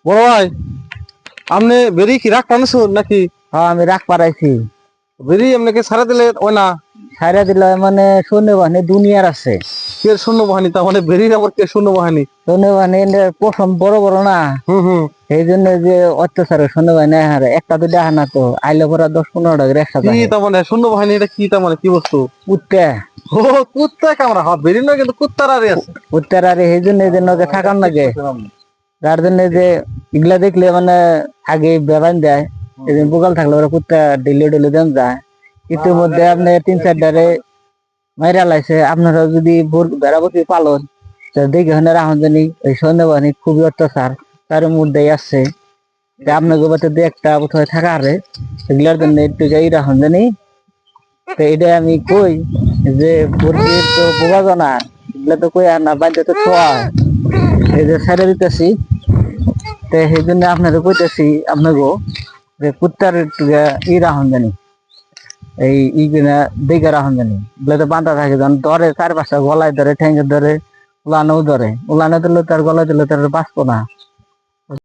বড় ভাই, আপনি বেরি কি রাখ টানছো নাকি? হ্যাঁ আমি রাখ পারাইছি। বেরি আপনাকে ছাড়া দিলে ওই না ছাইরা দিল মানে সৈন্যবাহিনী দুনিয়ার আছে। কে শূন্য বাহিনী, তার মানে বেরির আবার কে শূন্য বাহিনী? সৈন্যবাহিনী পশম বড় বড় না, হুম হুম। সেই জন্য যে অত্যাচারের সৈন্যবাহিনী হারে একটা দুইটা আনা তো আইলে পরে 10-15 টাকা একসাথে কি তার মানে শূন্য বাহিনী? এটা কি তার মানে কি বস্তু? উঠতে ও কুত্তা কামড়া, হ্যাঁ বেরি নয় কিন্তু কুত্তার আরে আছে। উঠতে আর সেই জন্য যে নগে থাকার লাগে, যার জন্য যে এগুলা দেখলে মানে আগে বেবান দেয়, এদিন বোকাল থাকলে ওরা কুত্তা ডেলি ডেলি দেন যায়। ইতিমধ্যে আপনি 3-4 মাইরা লাইছে। আপনারা যদি বেড়াবতি পালন দেখে হনে রাখুন জানি এই সৈন্যবাহিনী খুবই অত্যাচার তার মধ্যে আসছে। আপনাকে বাতে দু একটা কোথায় থাকা আরে এগুলার জন্য একটু যাই রাখুন জানি। তো এটা আমি কই যে মুরগির তো বোবা জানা এগুলা তো কই আর না বাড়িতে তো ছোঁয়া এই যে ছেড়ে দিতেছি। তো সেই জন্য আপনাদের কইতেছি আপনাকে যে কুত্তার একটু রাখুন জানি, এই কিনা দেখে রাখুন জানি। এগুলো তো বাঁধা থাকে যখন ধরে 4-5টা গলায় ধরে ঠেঙ্গে ধরে উলানো ধরে, উলানো দিলে তার গলায় দিলে তার বাঁচবো না।